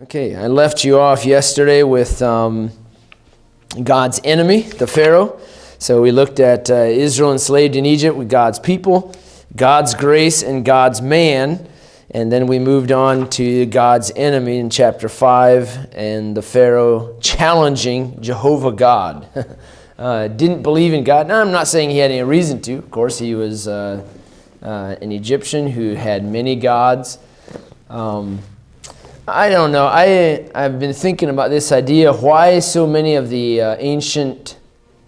Okay, I left you off yesterday with God's enemy, the Pharaoh. So we looked at Israel enslaved in Egypt with God's people, God's grace and God's man. And then we moved on to God's enemy in chapter 5 and the Pharaoh challenging Jehovah God. Didn't believe in God. Now, I'm not saying he had any reason to. Of course, he was an Egyptian who had many gods. I don't know. I've been thinking about this idea. Why so many of the ancient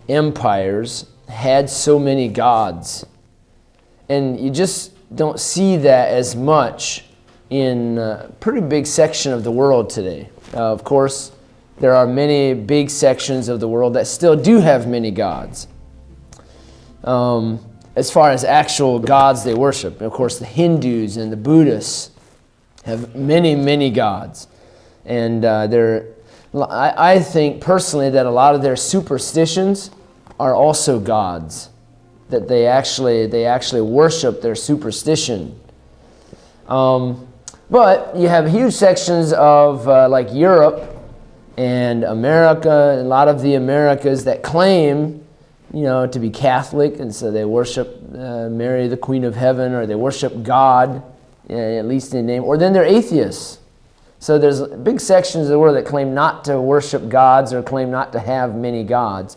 empires had so many gods? And you just don't see that as much in a pretty big section of the world today. Of course, there are many big sections of the world that still do have many gods. As far as actual gods they worship. Of course, the Hindus and the Buddhists have many, many gods. And I think personally that a lot of their superstitions are also gods. That they actually worship their superstition. But you have huge sections of like Europe and America, a lot of the Americas that claim, to be Catholic, and so they worship Mary, the Queen of Heaven, or they worship God, at least in name, or then they're atheists. So there's big sections of the world that claim not to worship gods or claim not to have many gods.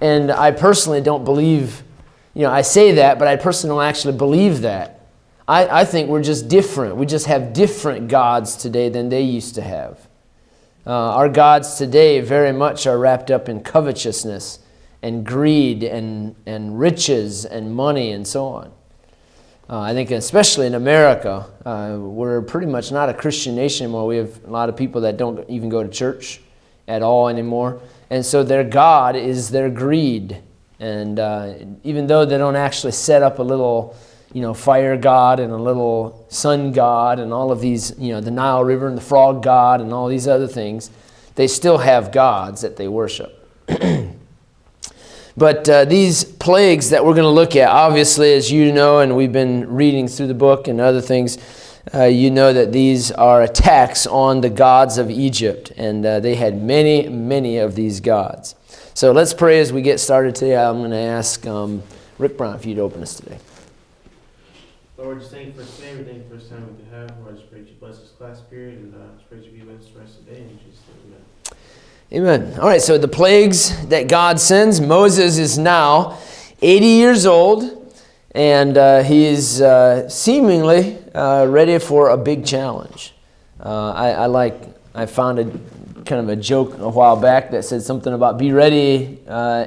And I personally don't believe, I say that, but I personally don't actually believe that. I think we're just different. We just have different gods today than they used to have. Our gods today very much are wrapped up in covetousness and greed and riches and money and so on. I think especially in America, we're pretty much not a Christian nation anymore. We have a lot of people that don't even go to church at all anymore. And so their God is their greed. And even though they don't actually set up a little, fire god and a little sun god and all of these, the Nile River and the frog god and all these other things, they still have gods that they worship. But these plagues that we're going to look at, obviously, as you know, and we've been reading through the book and other things, you know that these are attacks on the gods of Egypt. And they had many, many of these gods. So let's pray as we get started today. I'm going to ask Rick Brown if you'd open us today. Lord, just thank you for today. We thank you for this time we can have. Lord, I just pray that you bless this class period, and just pray that you be with us the rest of the day. And just amen. Amen. All right, so the plagues that God sends, Moses is now 80 years old, and he's seemingly ready for a big challenge. I found kind of a joke a while back that said something about be ready,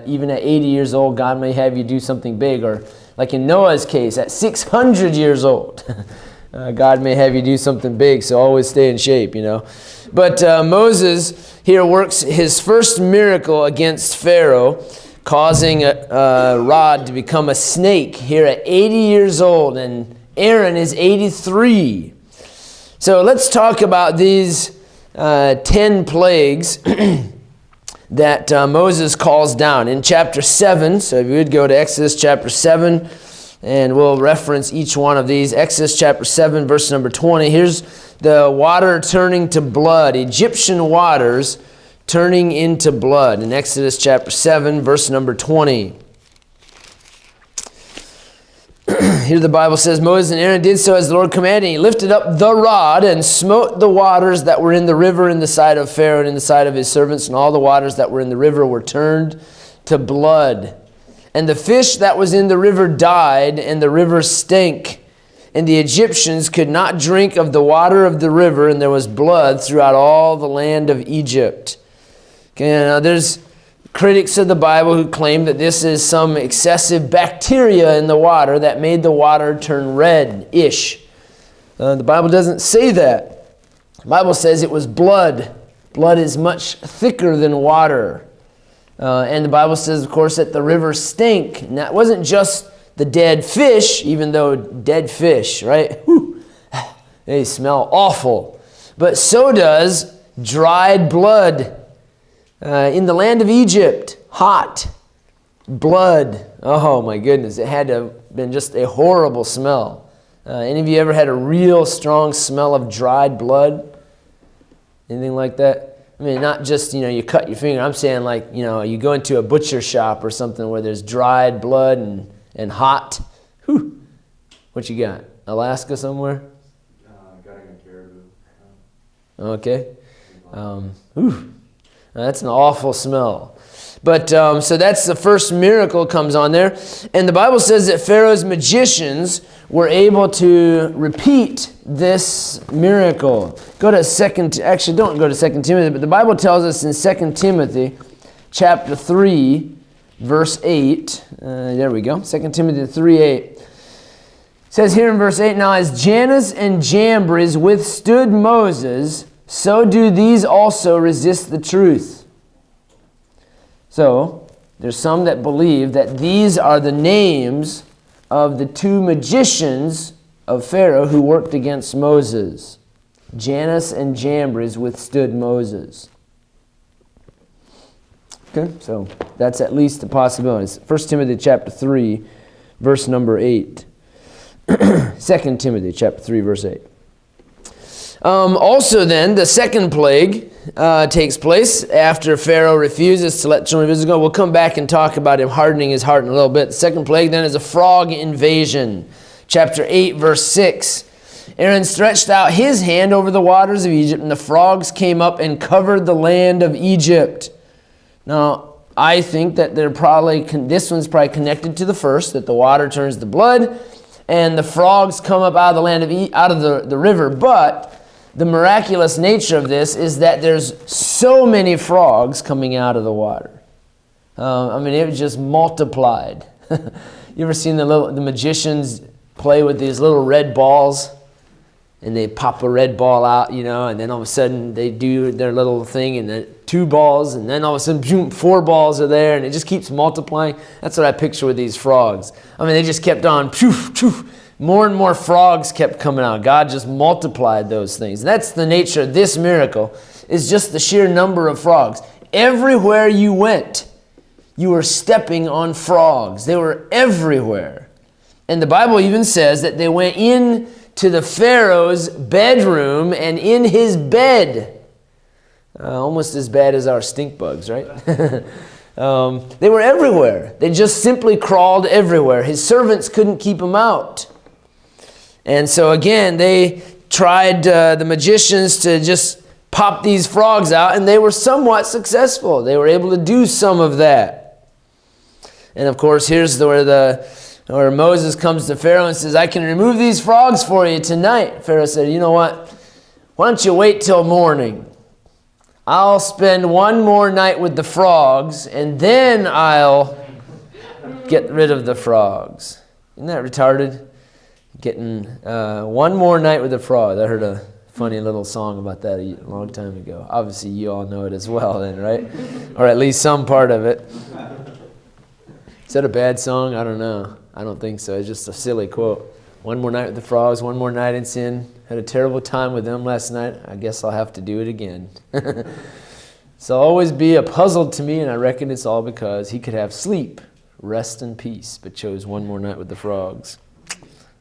even at 80 years old, God may have you do something big, or like in Noah's case, at 600 years old, God may have you do something big, so always stay in shape, But Moses here works his first miracle against Pharaoh, causing a rod to become a snake here at 80 years old, and Aaron is 83. So let's talk about these 10 plagues that Moses calls down in chapter 7. So if you would go to Exodus chapter 7, and we'll reference each one of these. Exodus chapter 7, verse number 20. Here's the water turning to blood, Egyptian waters turning into blood. In Exodus chapter 7, verse number 20. Here the Bible says, Moses and Aaron did so as the Lord commanded. He lifted up the rod and smote the waters that were in the river in the sight of Pharaoh and in the sight of his servants, and all the waters that were in the river were turned to blood. And the fish that was in the river died, and the river stank. And the Egyptians could not drink of the water of the river, and there was blood throughout all the land of Egypt. Okay, now there's critics of the Bible who claim that this is some excessive bacteria in the water that made the water turn red-ish. The Bible doesn't say that. The Bible says it was blood. Blood is much thicker than water. And the Bible says, of course, that the river stank. And that wasn't just the dead fish, even though dead fish, right? Whew, they smell awful. But so does dried blood. In the land of Egypt, hot blood. Oh my goodness, it had to have been just a horrible smell. Any of you ever had a real strong smell of dried blood? Anything like that? I mean, not just, you cut your finger. I'm saying like, you go into a butcher shop or something where there's dried blood and hot. Whew. What you got? Alaska somewhere? Got it in Caribou. Okay. That's an awful smell. But so that's the first miracle comes on there. And the Bible says that Pharaoh's magicians were able to repeat this miracle. Don't go to 2 Timothy, but the Bible tells us in 2 Timothy chapter 3, verse 8. There we go. 2 Timothy 3:8. It says here in verse 8, "Now as Jannes and Jambres withstood Moses, so do these also resist the truth." So, there's some that believe that these are the names of the two magicians of Pharaoh who worked against Moses. Jannes and Jambres withstood Moses. Okay, so that's at least a possibility. 1 Timothy chapter 3, verse number 8. 2 Timothy chapter 3, verse 8. Also then, the second plague takes place after Pharaoh refuses to let children of Israel go. We'll come back and talk about him hardening his heart in a little bit. The second plague then is a frog invasion. Chapter 8, verse 6. Aaron stretched out his hand over the waters of Egypt, and the frogs came up and covered the land of Egypt. Now, I think that this one's probably connected to the first, that the water turns to blood, and the frogs come up out of the land out of the river. But the miraculous nature of this is that there's so many frogs coming out of the water. It was just multiplied. You ever seen the magicians play with these little red balls? And they pop a red ball out, and then all of a sudden they do their little thing, and then 2 balls, and then all of a sudden, boom, 4 balls are there, and it just keeps multiplying. That's what I picture with these frogs. They just kept on, poof, poof. More and more frogs kept coming out. God just multiplied those things. That's the nature of this miracle, is just the sheer number of frogs. Everywhere you went, you were stepping on frogs. They were everywhere. And the Bible even says that they went in to the Pharaoh's bedroom and in his bed. Almost as bad as our stink bugs, right? They were everywhere. They just simply crawled everywhere. His servants couldn't keep them out. And so again, they tried, the magicians, to just pop these frogs out, and they were somewhat successful. They were able to do some of that. And of course, here's where Moses comes to Pharaoh and says, "I can remove these frogs for you tonight." Pharaoh said, "You know what? Why don't you wait till morning? I'll spend one more night with the frogs, and then I'll get rid of the frogs." Isn't that retarded? Getting one more night with the frogs. I heard a funny little song about that a long time ago. Obviously, you all know it as well then, right? Or at least some part of it. Is that a bad song? I don't know. I don't think so. It's just a silly quote. One more night with the frogs, one more night in sin. Had a terrible time with them last night. I guess I'll have to do it again. So always be a puzzle to me, and I reckon it's all because he could have sleep, rest, and peace, but chose one more night with the frogs.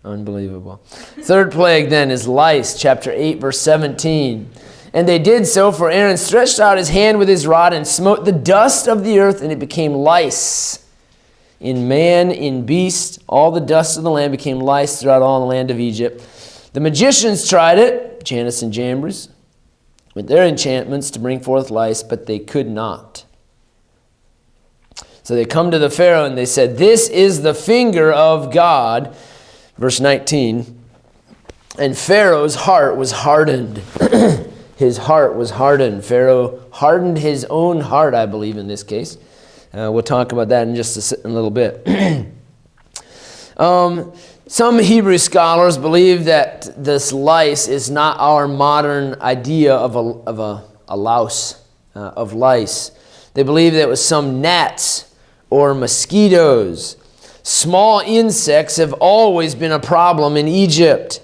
Unbelievable. Third plague then is lice, chapter 8, verse 17. "And they did so, for Aaron stretched out his hand with his rod and smote the dust of the earth, and it became lice. In man, in beast, all the dust of the land became lice throughout all the land of Egypt. The magicians tried it," Jannes and Jambres, "with their enchantments to bring forth lice, but they could not. So they come to the Pharaoh and they said, 'This is the finger of God.'" Verse 19. "And Pharaoh's heart was hardened." His heart was hardened. Pharaoh hardened his own heart, I believe, in this case. We'll talk about that in just a little bit. Some Hebrew scholars believe that this lice is not our modern idea of a louse, of lice. They believe that it was some gnats or mosquitoes. Small insects have always been a problem in Egypt.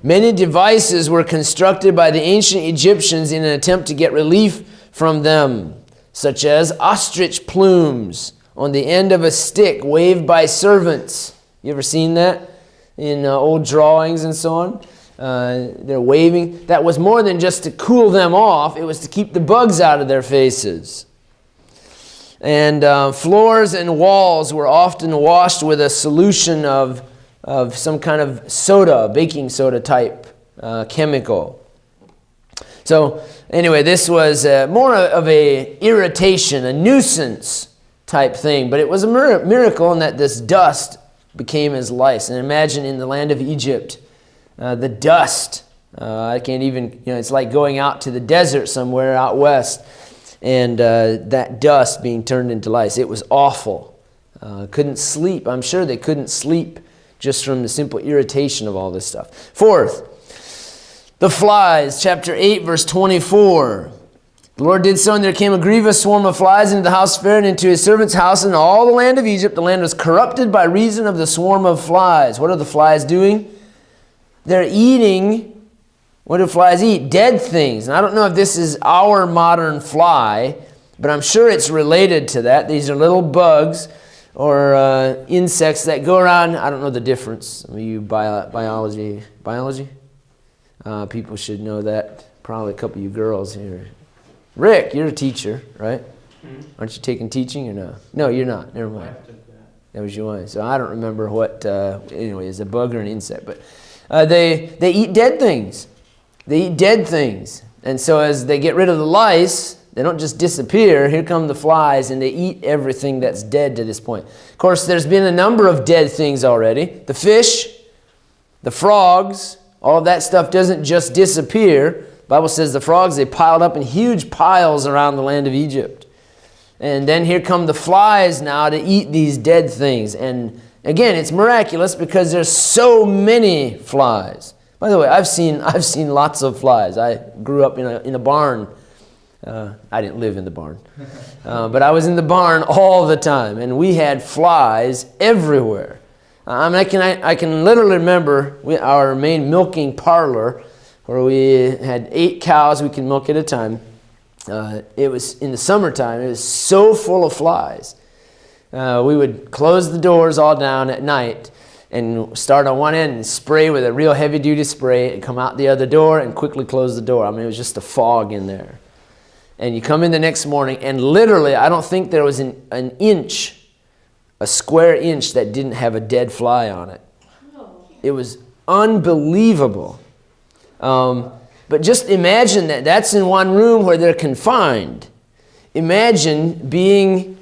Many devices were constructed by the ancient Egyptians in an attempt to get relief from them, such as ostrich plumes on the end of a stick waved by servants. You ever seen that in old drawings and so on? They're waving. That was more than just to cool them off. It was to keep the bugs out of their faces. And floors and walls were often washed with a solution of some kind of soda, baking soda type chemical. So anyway, this was more of a irritation, a nuisance type thing. But it was a miracle in that this dust became as lice. And imagine in the land of Egypt, the dust. I can't even, it's like going out to the desert somewhere out west. And that dust being turned into lice. It was awful. Couldn't sleep. I'm sure they couldn't sleep just from the simple irritation of all this stuff. Fourth, the flies, chapter 8, verse 24. The Lord did so, and there came a grievous swarm of flies into the house of Pharaoh and into his servant's house, and all the land of Egypt. The land was corrupted by reason of the swarm of flies. What are the flies doing? They're eating. What do flies eat? Dead things. And I don't know if this is our modern fly, but I'm sure it's related to that. These are little bugs or insects that go around. I don't know the difference. Some of you biology people should know that. Probably a couple of you girls here. Rick, you're a teacher, right? Mm-hmm. Aren't you taking teaching or no? No, you're not. Never mind. That was your wife. So I don't remember what, anyway, is a bug or an insect. But they eat dead things. They eat dead things. And so as they get rid of the lice, they don't just disappear. Here come the flies, and they eat everything that's dead to this point. Of course, there's been a number of dead things already. The fish, the frogs, all of that stuff doesn't just disappear. The Bible says the frogs, they piled up in huge piles around the land of Egypt. And then here come the flies now to eat these dead things. And again, it's miraculous because there's so many flies. By the way, I've seen lots of flies. I grew up in a barn. I didn't live in the barn, but I was in the barn all the time, and we had flies everywhere. I can literally remember our main milking parlor, where we had 8 cows we could milk at a time. It was in the summertime. It was so full of flies. We would close the doors all down at night and start on one end and spray with a real heavy-duty spray and come out the other door and quickly close the door. I mean, it was just a fog in there. And you come in the next morning, and literally, I don't think there was an inch, a square inch that didn't have a dead fly on it. It was unbelievable. But just imagine that's in one room where they're confined. Imagine being,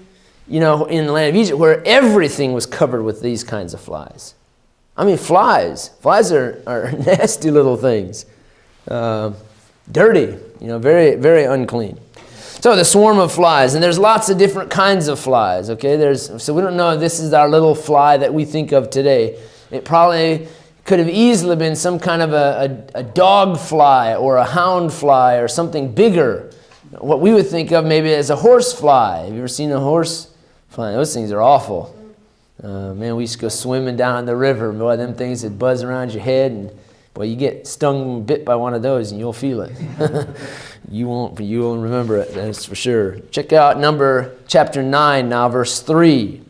in the land of Egypt where everything was covered with these kinds of flies. I mean, flies are nasty little things. Dirty, very, very unclean. So the swarm of flies, and there's lots of different kinds of flies, okay? So we don't know if this is our little fly that we think of today. It probably could have easily been some kind of a dog fly or a hound fly or something bigger. What we would think of maybe as a horse fly. Have you ever seen a horse fly? Those things are awful. Man, we used to go swimming down the river. Boy, them things that buzz around your head, and boy, you get stung, bit by one of those, and you'll feel it. You won't remember it, that's for sure. Check out chapter 9 now, verse 3.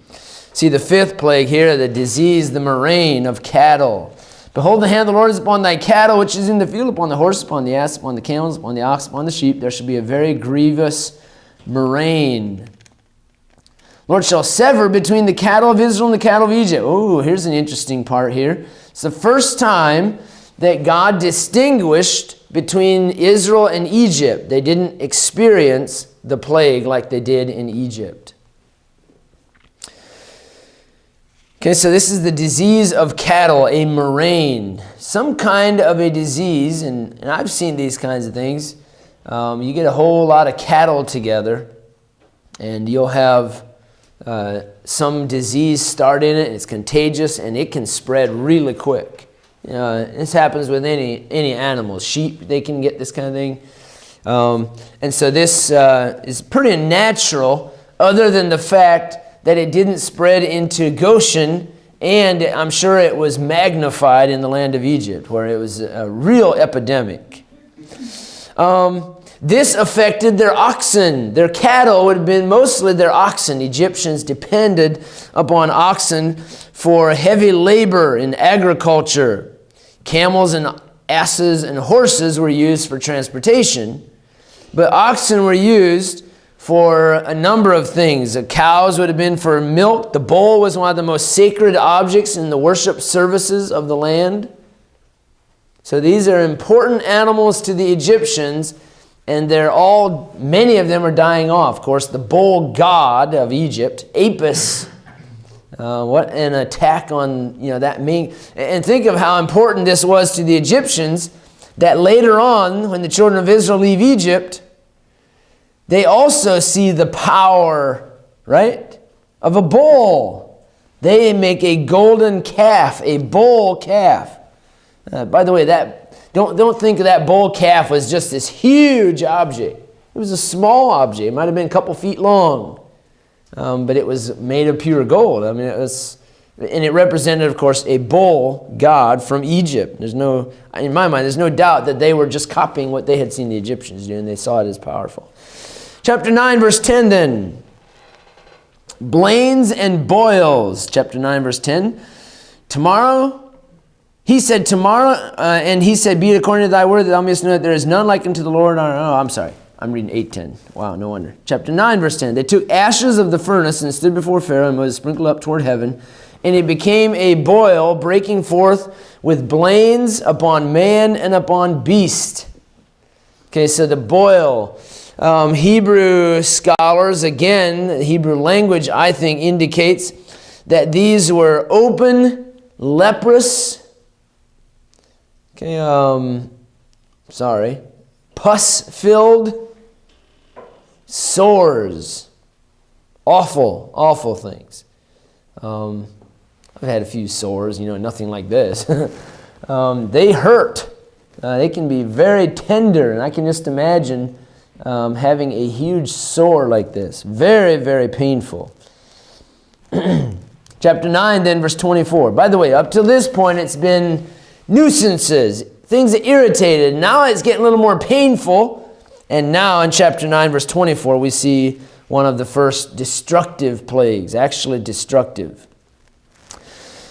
See the 5th plague here, the disease, the murrain of cattle. Behold, the hand of the Lord is upon thy cattle, which is in the field, upon the horse, upon the ass, upon the camels, upon the ox, upon the sheep. There shall be a very grievous murrain. Lord shall sever between the cattle of Israel and the cattle of Egypt. Oh, here's an interesting part here. It's the first time that God distinguished between Israel and Egypt. They didn't experience the plague like they did in Egypt. Okay, so this is the disease of cattle, a murrain. Some kind of a disease, and I've seen these kinds of things. You get a whole lot of cattle together, and you'll have some disease start in it, and it's contagious, and it can spread really quick. This happens with any animals. Sheep, they can get this kind of thing. And so this is pretty natural, other than the fact that it didn't spread into Goshen, and I'm sure it was magnified in the land of Egypt, where it was a real epidemic. This affected their oxen. Their cattle would have been mostly their oxen. Egyptians depended upon oxen for heavy labor in agriculture. Camels and asses and horses were used for transportation, but oxen were used for a number of things. The cows would have been for milk. The bull was one of the most sacred objects in the worship services of the land. So these are important animals to the Egyptians, and many of them are dying off. Of course, the bull god of Egypt, Apis, what an attack on that mean. And think of how important this was to the Egyptians, that later on, when the children of Israel leave Egypt, they also see the power, right, of a bull. They make a golden calf, a bull calf. By the way, don't think of that bull calf was just this huge object. It was a small object. It might have been a couple feet long, but it was made of pure gold. I mean, and it represented, of course, a bull god from Egypt. In my mind, there's no doubt that they were just copying what they had seen the Egyptians do, and they saw it as powerful. Chapter 9, verse 10 then. Blains and boils. Chapter 9, verse 10. He said, and he said, be it according to thy word, that thou mayest know that there is none like unto the Lord. I'm sorry. I'm reading 8:10. Wow, no wonder. Chapter 9, verse 10. They took ashes of the furnace and stood before Pharaoh, and was sprinkled up toward heaven. And it became a boil, breaking forth with blains upon man and upon beast. Okay, so the boil. Hebrew scholars, again, the Hebrew language, I think, indicates that these were open, leprous, pus-filled sores. Awful, awful things. I've had a few sores, nothing like this. They hurt. They can be very tender, and I can just imagine having a huge sore like this. Very, very painful. Chapter 9, then, verse 24. By the way, up to this point, it's been nuisances, things that irritated. Now it's getting a little more painful. And now in chapter 9, verse 24, we see one of the first destructive plagues, actually destructive.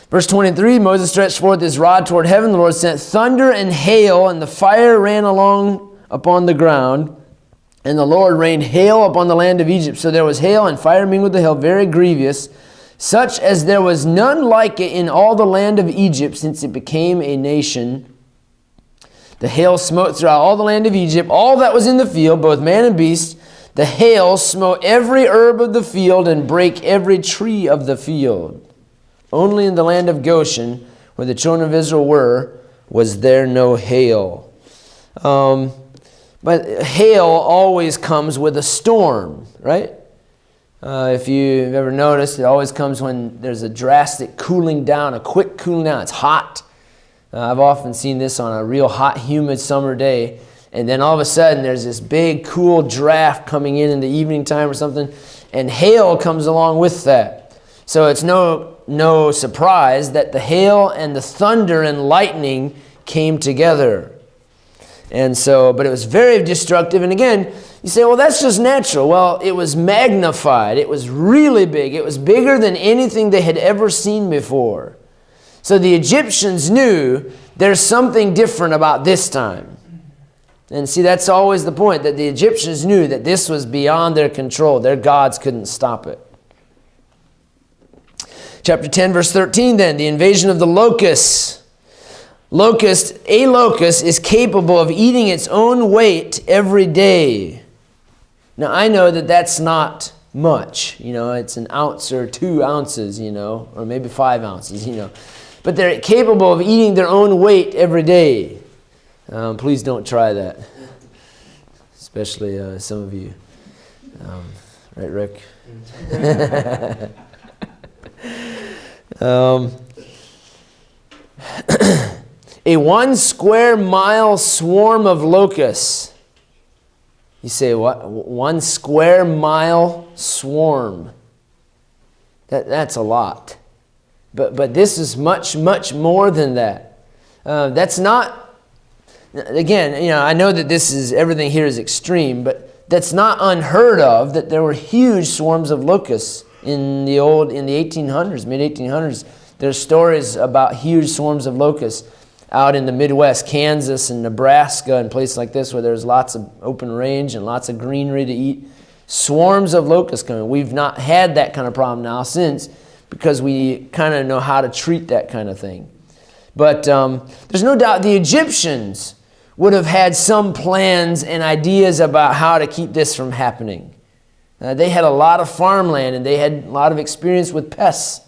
Verse 23, Moses stretched forth his rod toward heaven. The Lord sent thunder and hail, and the fire ran along upon the ground. And the Lord rained hail upon the land of Egypt. So there was hail and fire mingled with the hail, very grievous, such as there was none like it in all the land of Egypt since it became a nation. The hail smote throughout all the land of Egypt, all that was in the field, both man and beast. The hail smote every herb of the field and brake every tree of the field. Only in the land of Goshen, where the children of Israel were, was there no hail. But hail always comes with a storm, right? If you've ever noticed, it always comes when there's a drastic cooling down, a quick cooling down. It's hot. I've often seen this on a real hot, humid summer day. And then all of a sudden, there's this big, cool draft coming in the evening time or something. And hail comes along with that. So it's no surprise that the hail and the thunder and lightning came together. And so, but it was very destructive. And again, you say, well, that's just natural. Well, it was magnified. It was really big. It was bigger than anything they had ever seen before. So the Egyptians knew there's something different about this time. And see, that's always the point, that the Egyptians knew that this was beyond their control. Their gods couldn't stop it. Chapter 10, verse 13 then, the invasion of the locusts. A locust is capable of eating its own weight every day. Now, I know that that's not much. It's an ounce or 2 ounces, or maybe 5 ounces, But they're capable of eating their own weight every day. Please don't try that. Especially some of you. Right, Rick? A 1 square mile swarm of locusts. You say, what? 1 square mile swarm. That's a lot. But this is much, much more than that. That's not, again, I know that everything here is extreme, but that's not unheard of, that there were huge swarms of locusts in the 1800s, mid-1800s. There's stories about huge swarms of locusts. out in the Midwest, Kansas and Nebraska and places like this where there's lots of open range and lots of greenery to eat. Swarms of locusts coming. We've not had that kind of problem now since, because we kind of know how to treat that kind of thing. But there's no doubt the Egyptians would have had some plans and ideas about how to keep this from happening. They had a lot of farmland and they had a lot of experience with pests.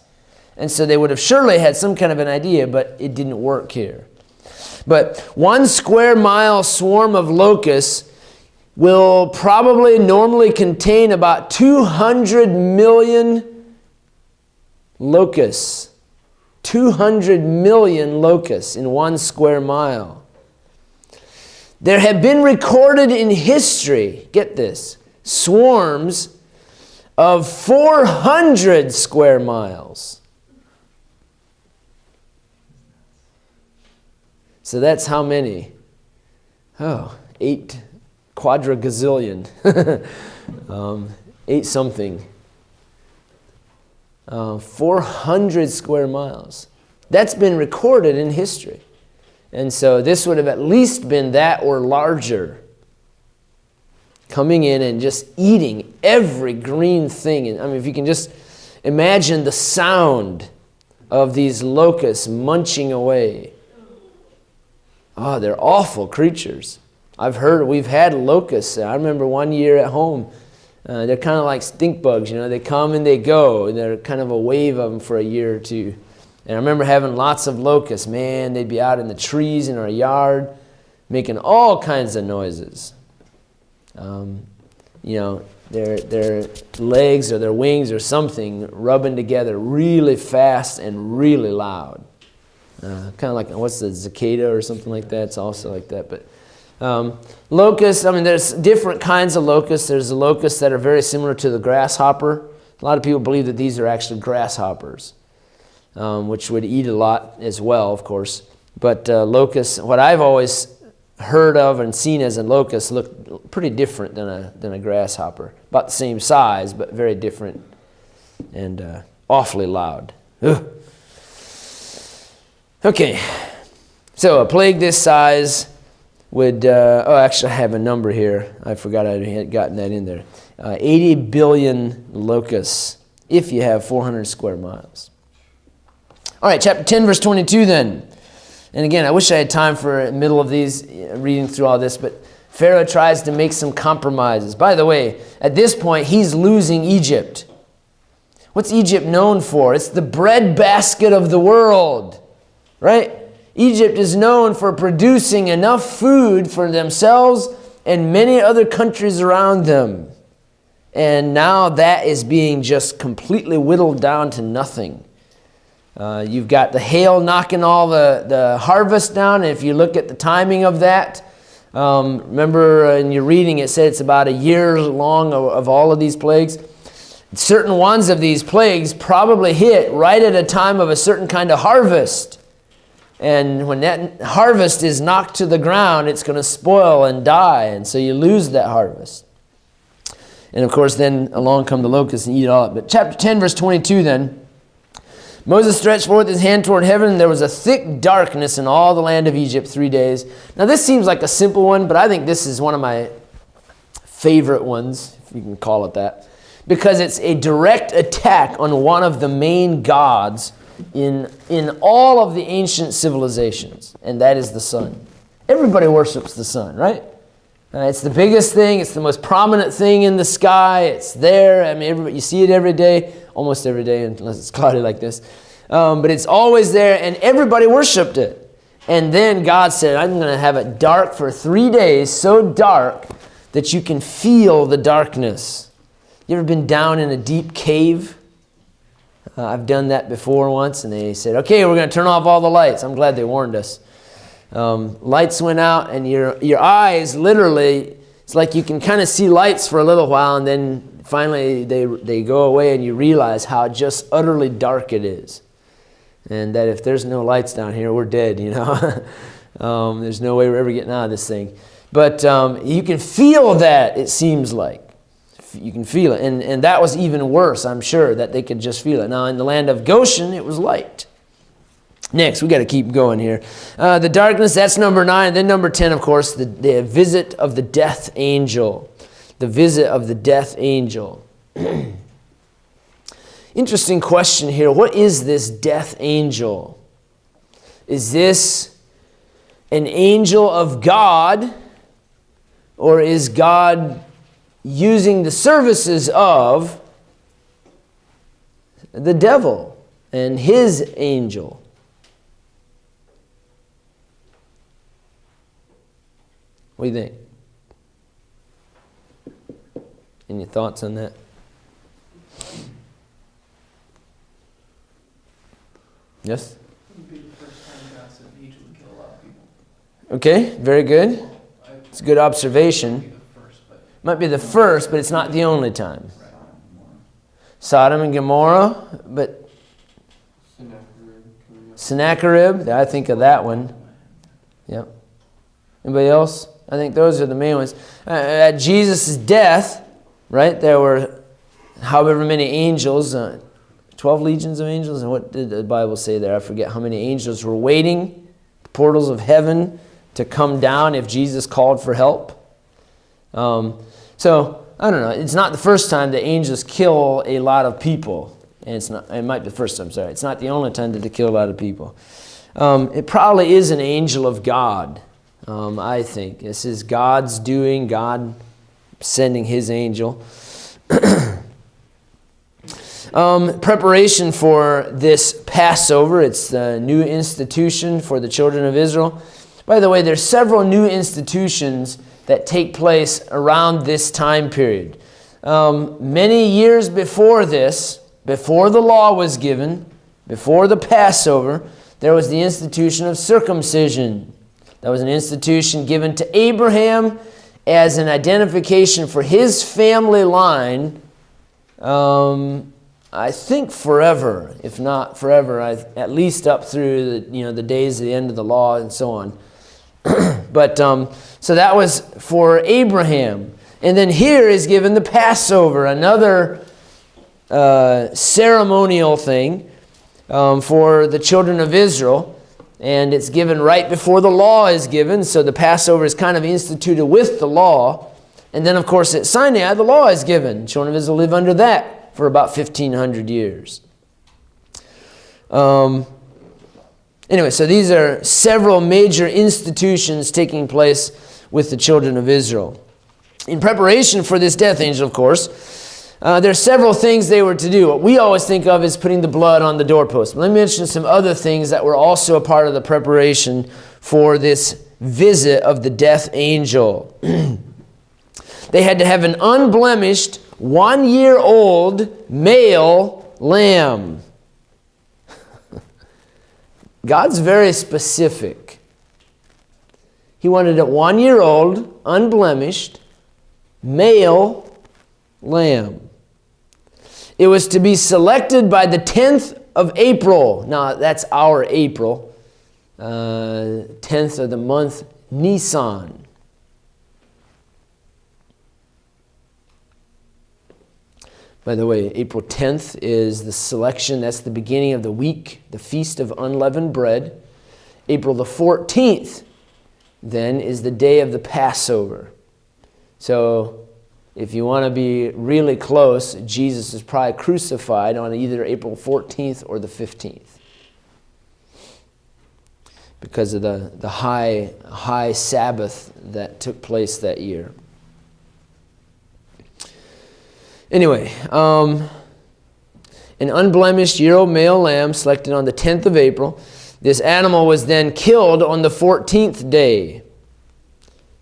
And so they would have surely had some kind of an idea, but it didn't work here. But 1 square mile swarm of locusts will probably normally contain about 200 million locusts. 200 million locusts in 1 square mile. There have been recorded in history, get this, swarms of 400 square miles. So that's how many? 8 quadragazillion. 8 something. 400 square miles. That's been recorded in history. And so this would have at least been that or larger. Coming in and just eating every green thing. And I mean, if you can just imagine the sound of these locusts munching away. Oh, they're awful creatures. We've had locusts. I remember one year at home, they're kind of like stink bugs, they come and they go. And they're kind of a wave of them for a year or two. And I remember having lots of locusts. Man, they'd be out in the trees in our yard, making all kinds of noises. Their legs or their wings or something rubbing together really fast and really loud. Kind of like, what's the cicada or something like that? It's also like that. But locusts, there's different kinds of locusts. There's the locusts that are very similar to the grasshopper. A lot of people believe that these are actually grasshoppers, which would eat a lot as well, of course. But locusts, what I've always heard of and seen as a locust, look pretty different than a grasshopper. About the same size, but very different and awfully loud. Ugh. Okay, so a plague this size would, actually I have a number here. I forgot I had gotten that in there. 80 billion locusts if you have 400 square miles. All right, chapter 10, verse 22 then. And again, I wish I had time for the middle of these, reading through all this, but Pharaoh tries to make some compromises. By the way, at this point, he's losing Egypt. What's Egypt known for? It's the breadbasket of the world. Right? Egypt is known for producing enough food for themselves and many other countries around them. And now that is being just completely whittled down to nothing. You've got the hail knocking all the harvest down. And if you look at the timing of that, remember in your reading it said it's about a year long of all of these plagues. Certain ones of these plagues probably hit right at a time of a certain kind of harvest. And when that harvest is knocked to the ground, it's going to spoil and die. And so you lose that harvest. And of course, then along come the locusts and eat it all up. But chapter 10, verse 22 then. Moses stretched forth his hand toward heaven, and there was a thick darkness in all the land of Egypt 3 days. Now this seems like a simple one, but I think this is one of my favorite ones, if you can call it that. Because it's a direct attack on one of the main gods in all of the ancient civilizations, and that is the sun. Everybody worships the sun, right? It's the biggest thing. It's the most prominent thing in the sky. It's there. Everybody, you see it every day, almost every day, unless it's cloudy like this. But it's always there, and everybody worshipped it. And then God said, I'm going to have it dark for 3 days, so dark that you can feel the darkness. You ever been down in a deep cave? I've done that before once, and they said, okay, we're going to turn off all the lights. I'm glad they warned us. Lights went out, and your eyes literally, it's like you can kind of see lights for a little while, and then finally they go away, and you realize how just utterly dark it is. And that if there's no lights down here, we're dead, There's no way we're ever getting out of this thing. But you can feel that, it seems like. You can feel it. And that was even worse, I'm sure, that they could just feel it. Now, in the land of Goshen, it was light. Next, we got to keep going here. The darkness, that's number 9. Then number 10, of course, the visit of the death angel. The visit of the death angel. Interesting question here. What is this death angel? Is this an angel of God? Or is God using the services of the devil and his angel? What do you think? Any thoughts on that? Yes? It would be the first time God said an angel would kill a lot of people. Okay, very good. It's a good It observation. would be the first, but Might be the first, but it's not the only time. right. Sodom and Gomorrah, but Sennacherib, I think of that one. Yep. Anybody else? I think those are the main ones. At Jesus' death, right, there were however many angels, 12 legions of angels, and what did the Bible say there? I forget how many angels were waiting, the portals of heaven, to come down if Jesus called for help. So, I don't know. It's not the first time the angels kill a lot of people. And it might be the first time, sorry. It's not the only time that they kill a lot of people. It probably is an angel of God, I think. This is God's doing, God sending his angel. Preparation for this Passover. It's the new institution for the children of Israel. By the way, there's several new institutions that take place around this time period. Many years before this, before the law was given, before the Passover, there was the institution of circumcision. That was an institution given to Abraham as an identification for his family line, I think forever, if not forever, at least up through the days of the end of the law and so on. But so that was for Abraham. And then here is given the Passover, another ceremonial thing for the children of Israel. And it's given right before the law is given. So the Passover is kind of instituted with the law. And then, of course, at Sinai, the law is given. Children of Israel live under that for about 1,500 years. Anyway, so these are several major institutions taking place with the children of Israel. In preparation for this death angel, of course, there are several things they were to do. What we always think of is putting the blood on the doorpost. Let me mention some other things that were also a part of the preparation for this visit of the death angel. They had to have an unblemished, 1-year-old male lamb. God's very specific. He wanted a 1-year-old, unblemished, male lamb. It was to be selected by the 10th of April. Now, that's our April. 10th of the month, Nisan. By the way, April 10th is the selection. That's the beginning of the week, the Feast of Unleavened Bread. April the 14th, then, is the day of the Passover. So, if you want to be really close, Jesus is probably crucified on either April 14th or the 15th. Because of the high Sabbath that took place that year. Anyway, an unblemished year-old male lamb selected on the 10th of April. This animal was then killed on the 14th day.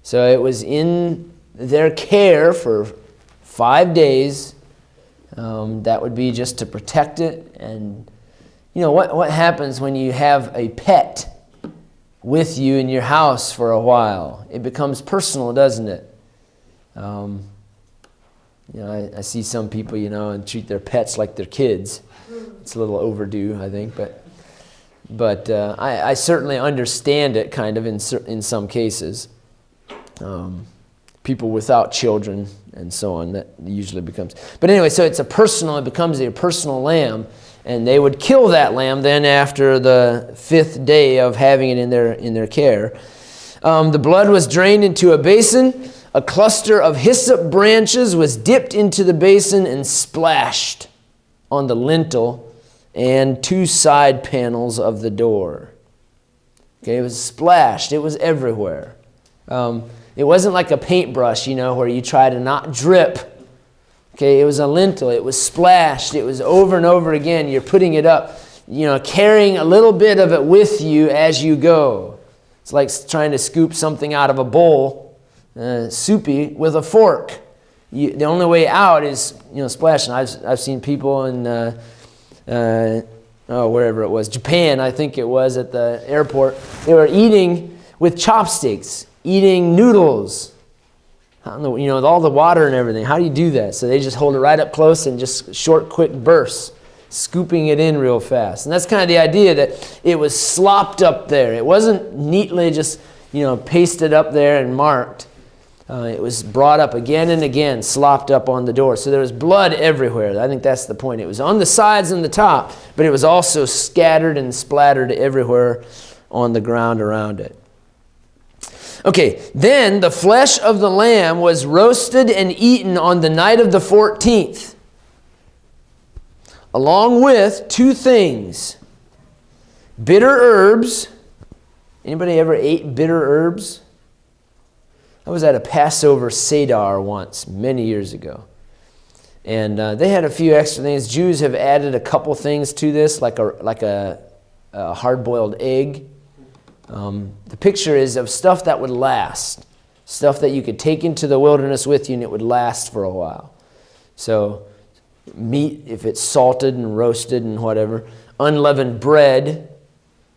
So it was in their care for 5 days. That would be just to protect it. And you know, what happens when you have a pet with you in your house for a while? It becomes personal, doesn't it? I see some people, and treat their pets like their kids. It's a little overdue, I think, but I certainly understand it kind of in some cases. people without children and so on. That usually becomes. But anyway, so it becomes a personal lamb, and they would kill that lamb then after the 5th day of having it in their care. The blood was drained into a basin. A cluster of hyssop branches was dipped into the basin and splashed on the lintel and 2 side panels of the door. Okay, it was splashed. It was everywhere. It wasn't like a paintbrush, where you try to not drip. Okay, it was a lintel. It was splashed. It was over and over again. You're putting it up, carrying a little bit of it with you as you go. It's like trying to scoop something out of a bowl, soupy, with a fork. The only way out is, splashing. I've seen people in, wherever it was, Japan, I think it was, at the airport. They were eating with chopsticks, eating noodles. I don't know, with all the water and everything. How do you do that? So they just hold it right up close and just short, quick bursts, scooping it in real fast. And that's kind of the idea, that it was slopped up there. It wasn't neatly just, pasted up there and marked. It was brought up again and again, slopped up on the door. So there was blood everywhere. I think that's the point. It was on the sides and the top, but it was also scattered and splattered everywhere on the ground around it. Okay, then the flesh of the lamb was roasted and eaten on the night of the 14th, along with 2 things. Bitter herbs. Anybody ever ate bitter herbs? I was at a Passover Seder once, many years ago. And they had a few extra things. Jews have added a couple things to this, like a hard-boiled egg. The picture is of stuff that would last, stuff that you could take into the wilderness with you and it would last for a while. So meat, if it's salted and roasted and whatever. Unleavened bread,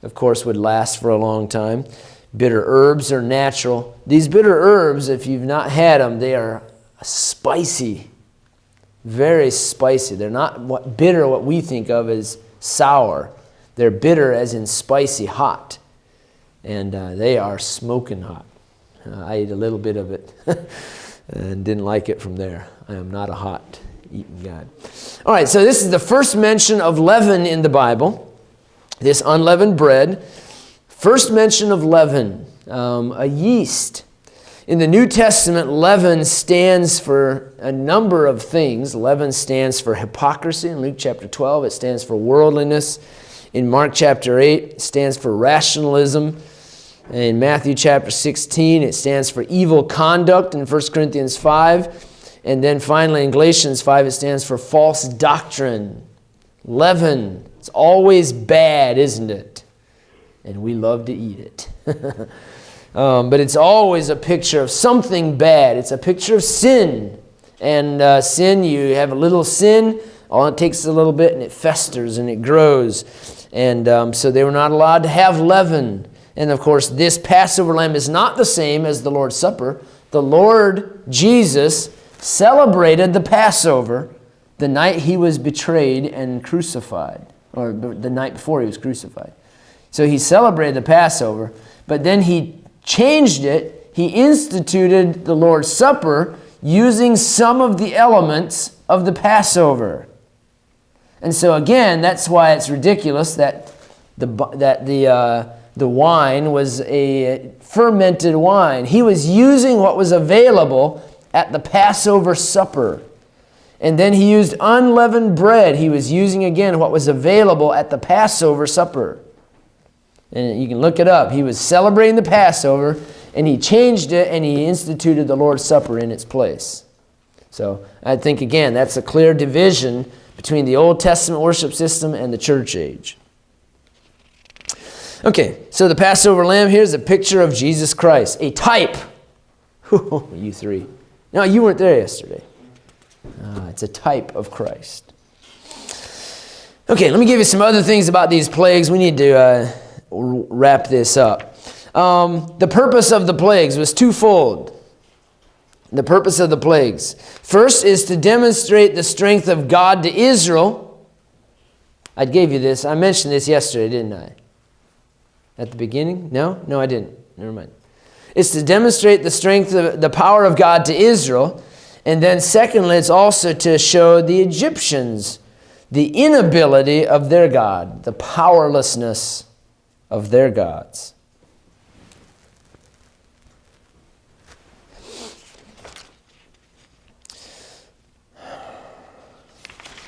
of course, would last for a long time. Bitter herbs are natural. These bitter herbs, if you've not had them, they are spicy, very spicy. They're not bitter what we think of as sour. They're bitter as in spicy hot. And they are smoking hot. I ate a little bit of it and didn't like it from there. I am not a hot eating guy. All right, so this is the first mention of leaven in the Bible, this unleavened bread. First mention of leaven, a yeast. In the New Testament, leaven stands for a number of things. Leaven stands for hypocrisy. In Luke chapter 12, it stands for worldliness. In Mark chapter 8, it stands for rationalism. In Matthew chapter 16, it stands for evil conduct. In 1 Corinthians 5. And then finally in Galatians 5, it stands for false doctrine. Leaven. It's always bad, isn't it? And we love to eat it. But it's always a picture of something bad. It's a picture of sin. And sin, you have a little sin, all it takes is a little bit and it festers and it grows. And so they were not allowed to have leaven. And of course, this Passover lamb is not the same as the Lord's Supper. The Lord Jesus celebrated the Passover the night he was betrayed and crucified, or the night before he was crucified. So he celebrated the Passover, but then he changed it. He instituted the Lord's Supper using some of the elements of the Passover. And so again, that's why it's ridiculous that the wine was a fermented wine. He was using what was available at the Passover supper. And then he used unleavened bread. He was using again what was available at the Passover supper. And you can look it up. He was celebrating the Passover, and he changed it, and he instituted the Lord's Supper in its place. So I think, again, that's a clear division between the Old Testament worship system and the church age. Okay, so the Passover lamb here is a picture of Jesus Christ, a type. You three. No, you weren't there yesterday. It's a type of Christ. Okay, let me give you some other things about these plagues. We need to wrap this up. The purpose of the plagues was twofold. The purpose of the plagues. First is to demonstrate the strength of God to Israel. I gave you this. I mentioned this yesterday, didn't I? At the beginning? No, I didn't. Never mind. It's to demonstrate the strength of the power of God to Israel. And then secondly, it's also to show the Egyptians the inability of their God, the powerlessness of their gods.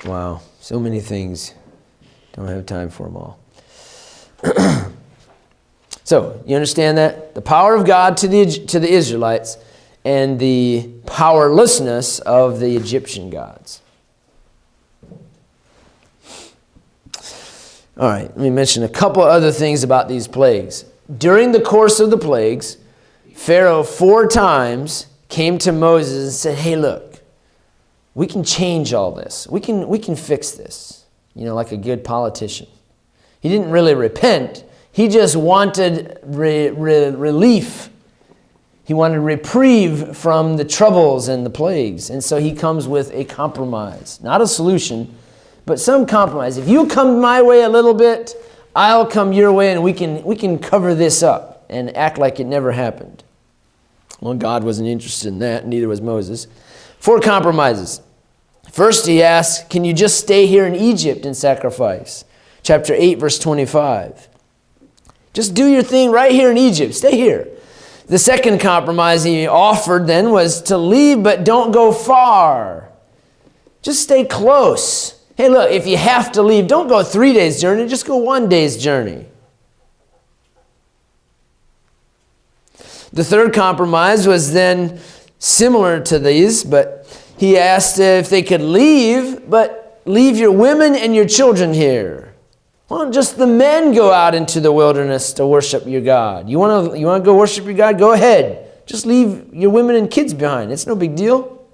Wow, so many things. Don't have time for them all. So, you understand that? The power of God to the Israelites and the powerlessness of the Egyptian gods. All right, let me mention a couple other things about these plagues. During the course of the plagues, Pharaoh 4 times came to Moses and said, hey, look, we can change all this. We can fix this, like a good politician. He didn't really repent. He just wanted relief. He wanted reprieve from the troubles and the plagues. And so he comes with a compromise. Not a solution, but some compromise. If you come my way a little bit, I'll come your way, and we can cover this up and act like it never happened. Well, God wasn't interested in that, neither was Moses. 4 compromises. First, he asks, can you just stay here in Egypt and sacrifice? Chapter 8, verse 25. Just do your thing right here in Egypt. Stay here. The second compromise he offered then was to leave, but don't go far. Just stay close. Hey, look, if you have to leave, don't go 3 days' journey. Just go 1 day's journey. The third compromise was then similar to these, but he asked if they could leave, but leave your women and your children here. Why don't just the men go out into the wilderness to worship your God? You want to go worship your God? Go ahead. Just leave your women and kids behind. It's no big deal.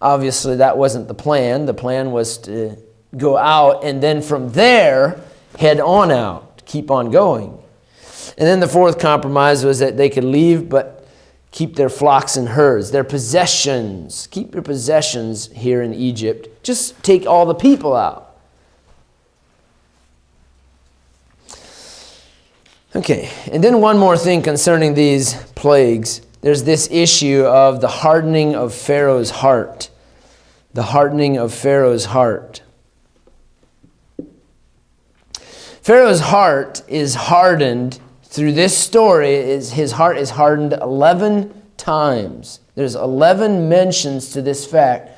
Obviously, that wasn't the plan. The plan was to go out and then from there, head on out. Keep on going. And then the fourth compromise was that they could leave, but keep their flocks and herds, their possessions. Keep your possessions here in Egypt. Just take all the people out. Okay, and then one more thing concerning these plagues. There's this issue of the hardening of Pharaoh's heart. The hardening of Pharaoh's heart. Pharaoh's heart is hardened through this story. His heart is hardened 11 times. There's 11 mentions to this fact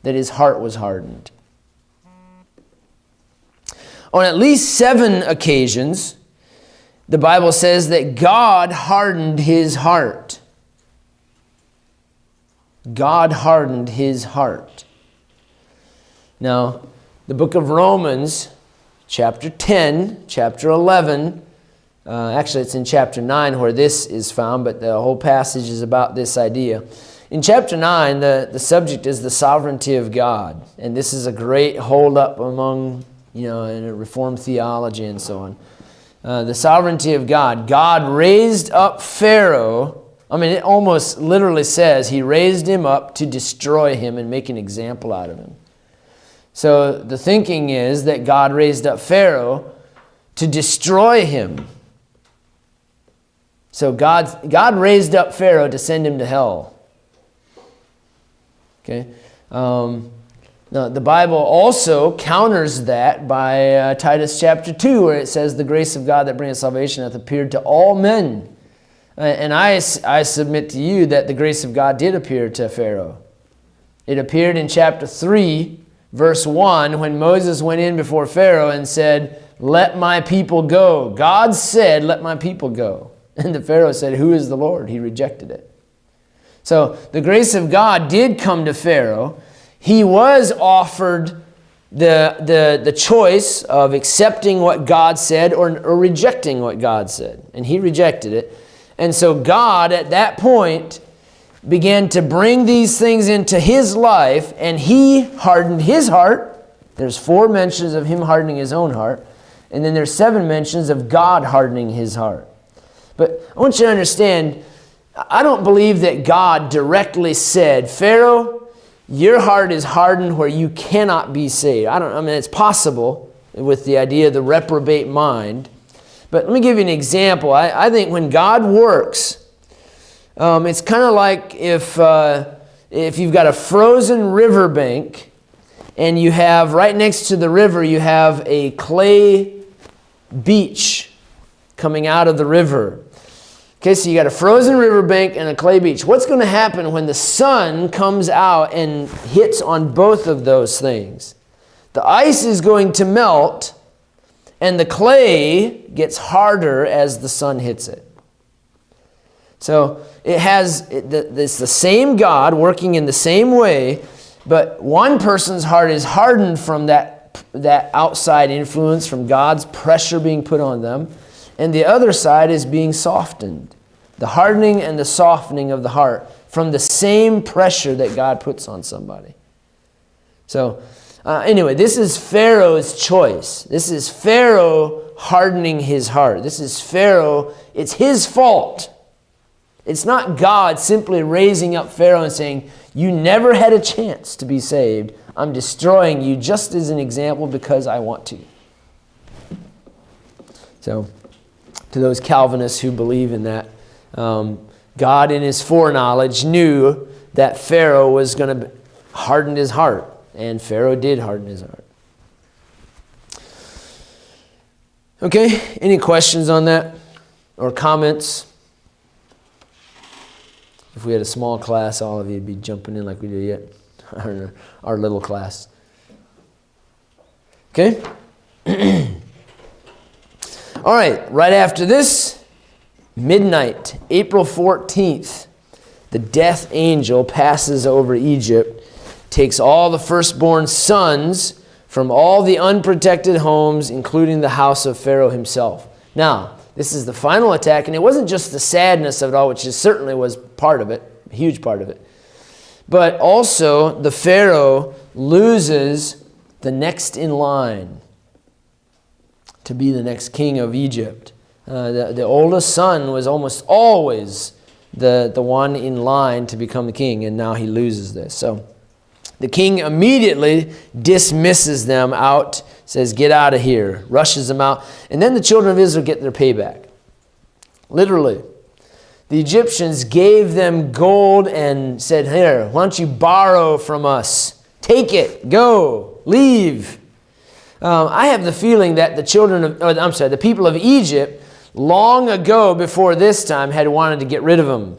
that his heart was hardened. On at least 7 occasions, the Bible says that God hardened his heart. God hardened his heart. Now, the book of Romans, chapter 10, chapter 11, actually it's in chapter 9 where this is found, but the whole passage is about this idea. In chapter 9, the subject is the sovereignty of God. And this is a great hold-up among, in a Reformed theology and so on. The sovereignty of God. God raised up Pharaoh. It almost literally says he raised him up to destroy him and make an example out of him. So the thinking is that God raised up Pharaoh to destroy him. So God raised up Pharaoh to send him to hell. Okay. Now, the Bible also counters that by Titus chapter 2, where it says, the grace of God that bringeth salvation hath appeared to all men. And I submit to you that the grace of God did appear to Pharaoh. It appeared in chapter 3, verse 1, when Moses went in before Pharaoh and said, let my people go. God said, let my people go. And the Pharaoh said, who is the Lord? He rejected it. So the grace of God did come to Pharaoh. He was offered the choice of accepting what God said or rejecting what God said. And he rejected it. And so God, at that point, began to bring these things into his life, and he hardened his heart. There's 4 mentions of him hardening his own heart. And then there's 7 mentions of God hardening his heart. But I want you to understand, I don't believe that God directly said, Pharaoh, your heart is hardened where you cannot be saved. It's possible with the idea of the reprobate mind. But let me give you an example. I think when God works, It's kind of like if you've got a frozen riverbank and you have right next to the river, you have a clay beach coming out of the river. Okay, so you got a frozen riverbank and a clay beach. What's going to happen when the sun comes out and hits on both of those things? The ice is going to melt and the clay gets harder as the sun hits it. So it's the same God working in the same way, but one person's heart is hardened from that outside influence, from God's pressure being put on them, and the other side is being softened. The hardening and the softening of the heart from the same pressure that God puts on somebody. So anyway, this is Pharaoh's choice. This is Pharaoh hardening his heart. This is Pharaoh. It's his fault. It's not God simply raising up Pharaoh and saying, you never had a chance to be saved. I'm destroying you just as an example because I want to. So, to those Calvinists who believe in that, God in his foreknowledge knew that Pharaoh was going to harden his heart. And Pharaoh did harden his heart. Okay, any questions on that? Or comments? If we had a small class, all of you would be jumping in like we do yet. Our little class. Okay? All right after this, midnight, April 14th, the death angel passes over Egypt, takes all the firstborn sons from all the unprotected homes, including the house of Pharaoh himself. Now, this is the final attack, and it wasn't just the sadness of it all, which certainly was part of it, a huge part of it. But also, the Pharaoh loses the next in line to be the next king of Egypt. The oldest son was almost always the one in line to become the king, and now he loses this. So the king immediately dismisses them out, says, get out of here, rushes them out. And then the children of Israel get their payback. Literally. The Egyptians gave them gold and said, here, why don't you borrow from us? Take it, go, leave. I have the feeling that the people of Egypt, long ago before this time, had wanted to get rid of them.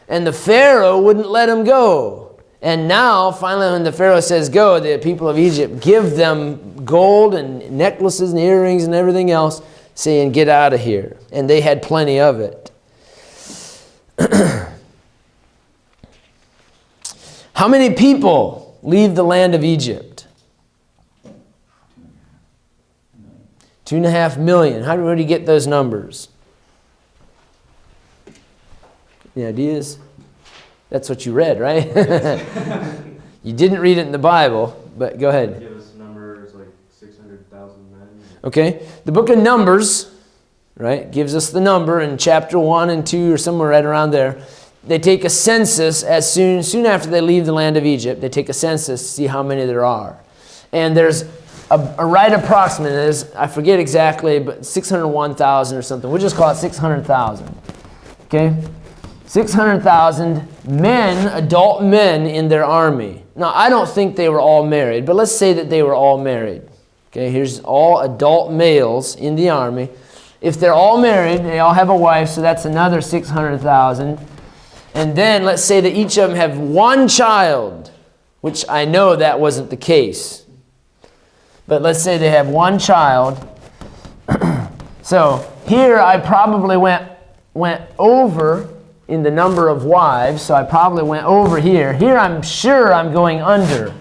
And the Pharaoh wouldn't let them go. And now, finally, when the Pharaoh says go, the people of Egypt give them gold and necklaces and earrings and everything else, saying, get out of here. And they had plenty of it. How many people leave the land of Egypt? 2.5 million. Where do you get those numbers? Any ideas? That's what you read, right? You didn't read it in the Bible, but go ahead. Give us numbers like 600,000 men. Okay. The book of Numbers, right, gives us the number in chapter 1 and 2 or somewhere right around there. They take a census soon after they leave the land of Egypt. They take a census to see how many there are. And there's a right approximate, I forget exactly, but 601,000 or something. We'll just call it 600,000. Okay? 600,000 men, adult men in their army. Now, I don't think they were all married, but let's say that they were all married. Okay, here's all adult males in the army. If they're all married, they all have a wife, so that's another 600,000. And then let's say that each of them have one child, which I know that wasn't the case. But let's say they have one child. So here I probably went over in the number of wives, so I probably went over here. Here I'm sure I'm going under.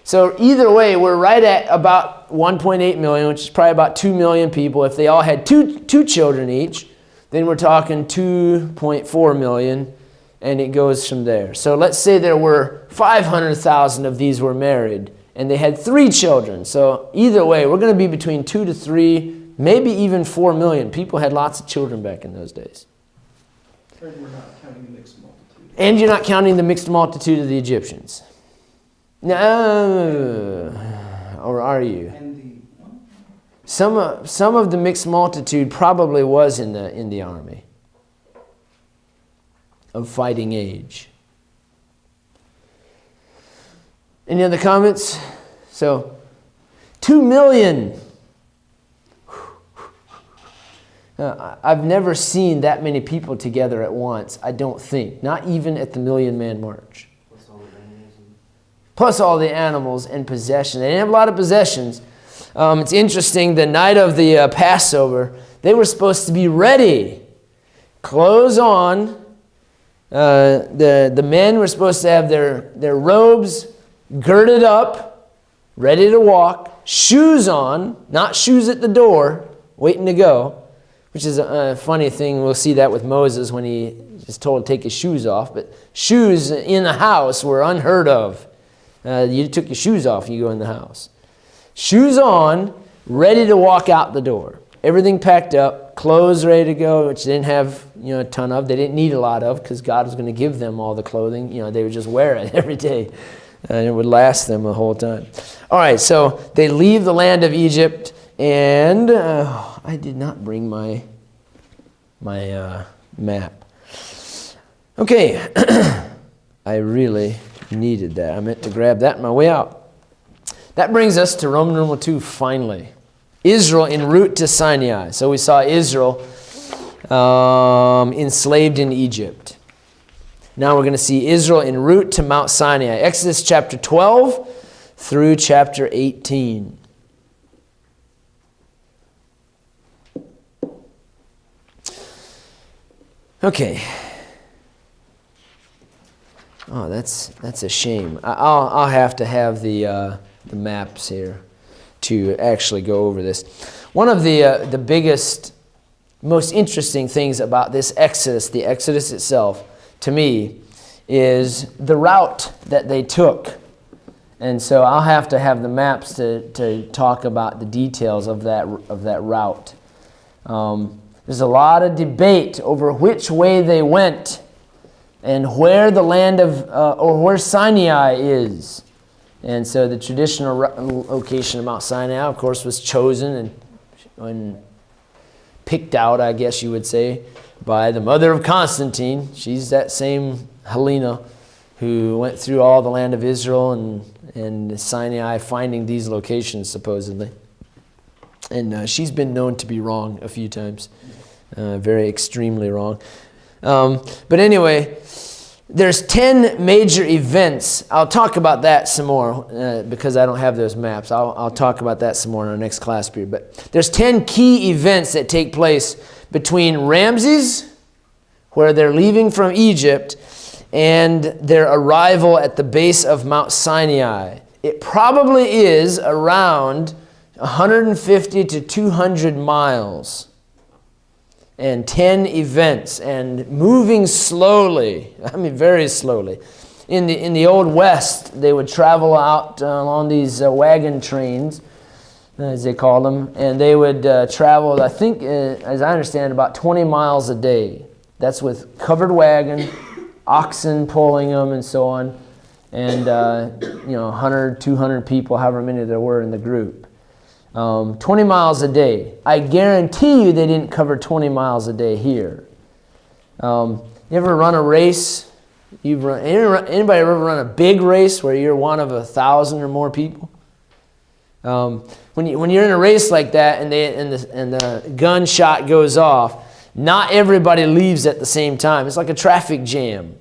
So either way, we're right at about 1.8 million, which is probably about 2 million people. If they all had two children each, then we're talking 2.4 million, and it goes from there. So let's say there were 500,000 of these were married, and they had 3 children. So either way, we're going to be between 2 to 3, maybe even 4 million. People had lots of children back in those days. And we're not counting the mixed multitude. And you're not counting the mixed multitude of the Egyptians. No, or are you? And Some of the mixed multitude probably was in the army. of fighting age. Any other comments? So, 2 million. I've never seen that many people together at once, I don't think. Not even at the Million Man March. Plus all the animals and possessions. They didn't have a lot of possessions. It's interesting, the night of the Passover, they were supposed to be ready. Clothes on. The men were supposed to have their robes girded up, ready to walk. Shoes on, not shoes at the door, waiting to go. Which is a funny thing. We'll see that with Moses when he is told to take his shoes off. But shoes in the house were unheard of. You took your shoes off, you go in the house. Shoes on, ready to walk out the door. Everything packed up, clothes ready to go, which they didn't have a ton of. They didn't need a lot of because God was going to give them all the clothing. They would just wear it every day. And it would last them the whole time. All right, so they leave the land of Egypt. And I did not bring my map. Okay, I really needed that. I meant to grab that on my way out. That brings us to Roman numeral 2, finally. Israel en route to Sinai. So we saw Israel enslaved in Egypt. Now we're going to see Israel en route to Mount Sinai. Exodus chapter 12 through chapter 18. Okay. Oh, that's a shame. I'll have to have the maps here to actually go over this. One of the biggest, most interesting things about this Exodus, the Exodus itself, to me, is the route that they took. And so I'll have to have the maps to talk about the details of that route. There's a lot of debate over which way they went and where the land of, or where Sinai is. And so the traditional location of Mount Sinai, of course, was chosen and picked out, I guess you would say, by the mother of Constantine. She's that same Helena who went through all the land of Israel and Sinai, finding these locations, supposedly. And she's been known to be wrong a few times. Very extremely wrong. But anyway, there's 10 major events. I'll talk about that some more because I don't have those maps. I'll talk about that some more in our next class period. But there's 10 key events that take place between Ramses, where they're leaving from Egypt, and their arrival at the base of Mount Sinai. It probably is around 150 to 200 miles. And 10 events, and moving slowly, very slowly. In the Old West, they would travel out along these wagon trains, as they call them, and they would travel, I think, as I understand, about 20 miles a day. That's with covered wagon, oxen pulling them, and so on, and 100, 200 people, however many there were in the group. 20 miles a day. I guarantee you they didn't cover 20 miles a day here. You ever run a race? Anybody ever run a big race where you're one of 1,000 or more people? When you're in a race like that and the gunshot goes off, not everybody leaves at the same time. It's like a traffic jam.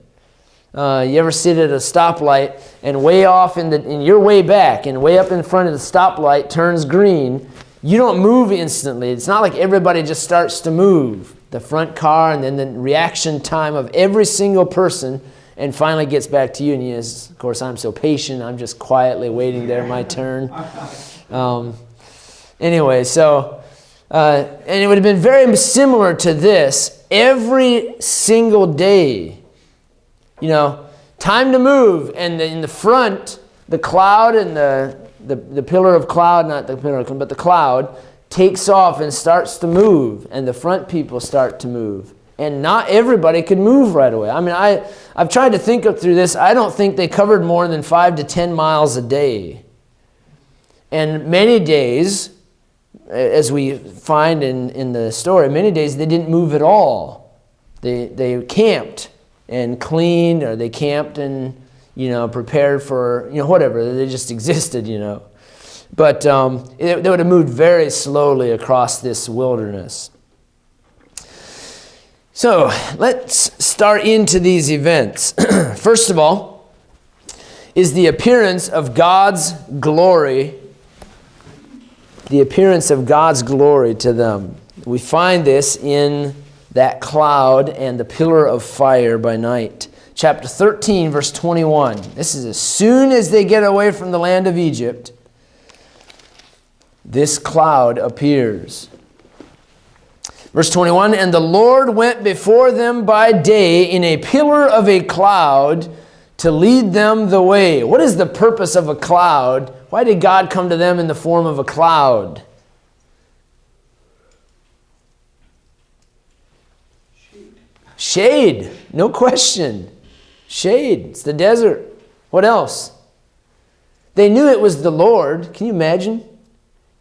You ever sit at a stoplight and way off and you're way back and way up in front of the stoplight turns green, you don't move instantly. It's not like everybody just starts to move. The front car and then the reaction time of every single person and finally gets back to you. And yes, of course, I'm so patient. I'm just quietly waiting there, my turn. Anyway, so, and it would have been very similar to this every single day. Time to move, and in the front, the cloud and the pillar of cloud, not the pillar of cloud, but the cloud takes off and starts to move, and the front people start to move. And not everybody could move right away. I've tried to think up through this. I don't think they covered more than 5 to 10 miles a day. And many days, as we find in the story, many days they didn't move at all. They camped. and cleaned, or they camped and, prepared for, whatever. They just existed, But they would have moved very slowly across this wilderness. So let's start into these events. First of all, is the appearance of God's glory. The appearance of God's glory to them. We find this in that cloud and the pillar of fire by night. Chapter 13, verse 21. This is as soon as they get away from the land of Egypt, this cloud appears. Verse 21, and the Lord went before them by day in a pillar of a cloud to lead them the way. What is the purpose of a cloud? Why did God come to them in the form of a cloud? Shade, no question. Shade, it's the desert. What else? They knew it was the Lord. Can you imagine?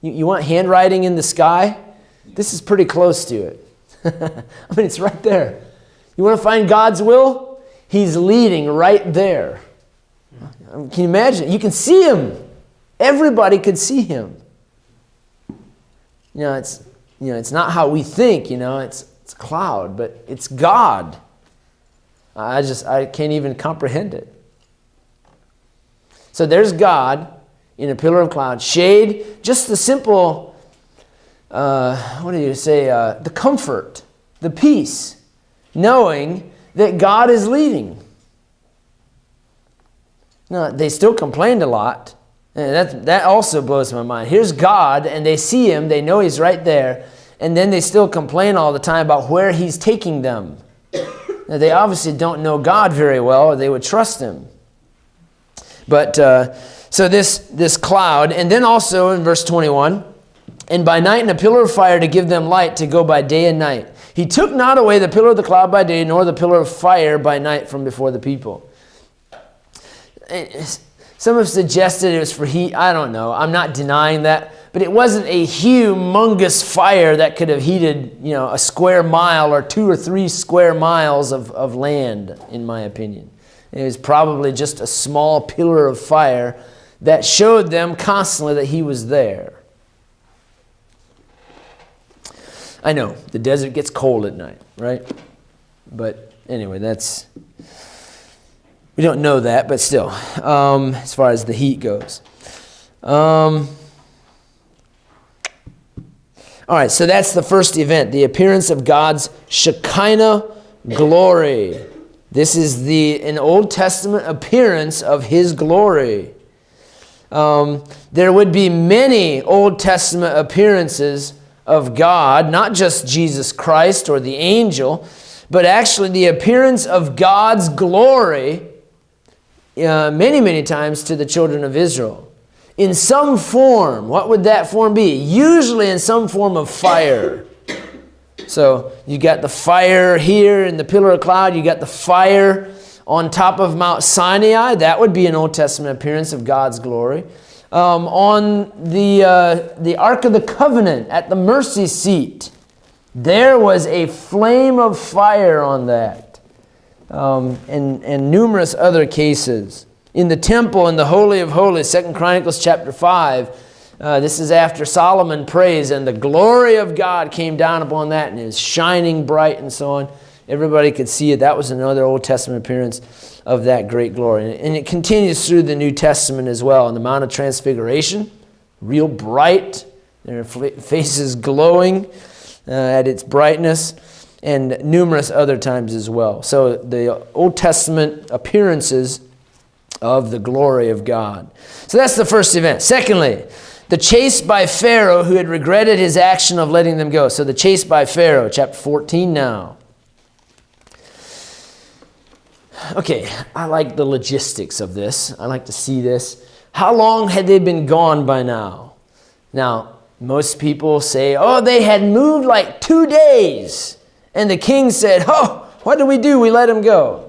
You want handwriting in the sky? This is pretty close to it. I mean, it's right there. You want to find God's will? He's leading right there. Can you imagine? You can see him. Everybody could see him. It's not how we think, it's a cloud, but it's God. I can't even comprehend it. So there's God in a pillar of cloud. Shade, just the simple, the comfort, the peace, knowing that God is leading. Now, they still complained a lot. And that also blows my mind. Here's God, and they see him, they know he's right there, and then they still complain all the time about where he's taking them. Now, they obviously don't know God very well, or they would trust him. But, so this cloud, and then also in verse 21, and by night in a pillar of fire to give them light to go by day and night. He took not away the pillar of the cloud by day, nor the pillar of fire by night from before the people. Some have suggested it was for heat. I don't know. I'm not denying that. But it wasn't a humongous fire that could have heated, a square mile or 2 or 3 square miles of land, in my opinion. It was probably just a small pillar of fire that showed them constantly that he was there. I know, the desert gets cold at night, right? But anyway, we don't know that, but still, as far as the heat goes. All right, so that's the first event, the appearance of God's Shekinah glory. This is an Old Testament appearance of his glory. There would be many Old Testament appearances of God, not just Jesus Christ or the angel, but actually the appearance of God's glory many, many times to the children of Israel. In some form. What would that form be? Usually in some form of fire. So you got the fire here in the pillar of cloud. You got the fire on top of Mount Sinai. That would be an Old Testament appearance of God's glory. On the Ark of the Covenant at the mercy seat, there was a flame of fire on that. And numerous other cases. In the temple, in the Holy of Holies, 2 Chronicles chapter 5, this is after Solomon prays, and the glory of God came down upon that, and it was shining bright and so on. Everybody could see it. That was another Old Testament appearance of that great glory. And it continues through the New Testament as well. On the Mount of Transfiguration, real bright, their faces glowing at its brightness, and numerous other times as well. So the Old Testament appearances of the glory of God. So that's the first event. Secondly, the chase by Pharaoh, who had regretted his action of letting them go. So the chase by Pharaoh, chapter 14 now. Okay, I like the logistics of this. I like to see this. How long had they been gone by now? Now, most people say, they had moved like 2 days. And the king said, what do? We let him go.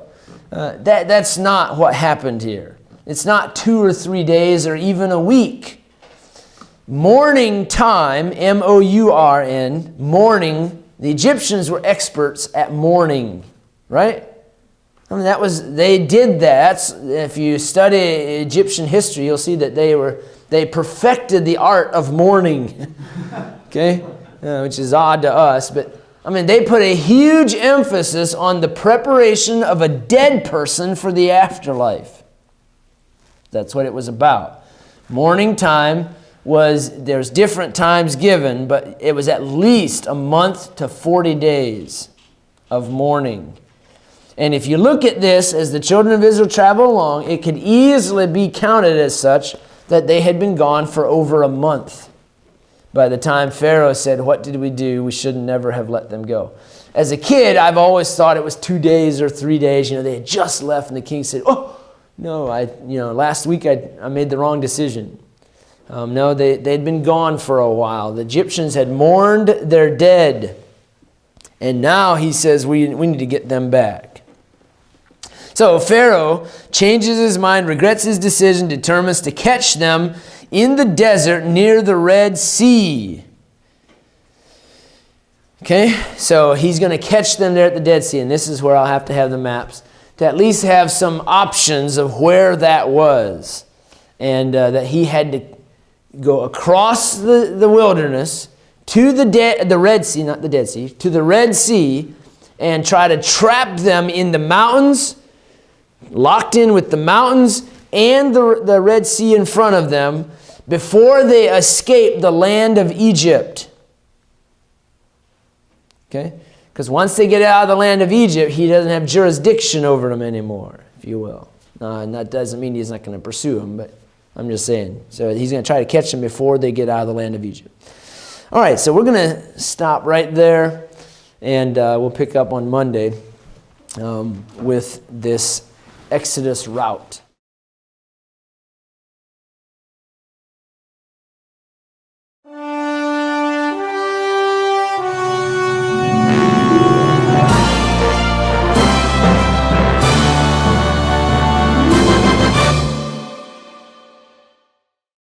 That's not what happened here. It's not 2 or 3 days or even a week. Morning time, M-O-U-R-N, morning. The Egyptians were experts at mourning, right? I mean, they did that. If you study Egyptian history, you'll see that they perfected the art of mourning. Okay? Which is odd to us, but I mean, they put a huge emphasis on the preparation of a dead person for the afterlife. That's what it was about. Mourning time there's different times given, but it was at least a month to 40 days of mourning. And if you look at this as the children of Israel travel along, it could easily be counted as such that they had been gone for over a month. By the time Pharaoh said, "What did we do? We should never have let them go." As a kid, I've always thought it was 2 days or 3 days. They had just left, and the king said, "Oh, no, last week I made the wrong decision." No, they'd been gone for a while. The Egyptians had mourned their dead. And now he says we need to get them back. So Pharaoh changes his mind, regrets his decision, determines to catch them in the desert near the Red Sea. Okay, so he's going to catch them there at the Dead Sea. And this is where I'll have to have the maps to at least have some options of where that was. And that he had to go across the wilderness to the Red Sea, not the Dead Sea, to the Red Sea, and try to trap them in the mountains, locked in with the mountains and the Red Sea in front of them before they escape the land of Egypt. Okay? Because once they get out of the land of Egypt, he doesn't have jurisdiction over them anymore, if you will. And that doesn't mean he's not going to pursue them, but I'm just saying. So he's going to try to catch them before they get out of the land of Egypt. All right, so we're going to stop right there, and we'll pick up on Monday with this Exodus route.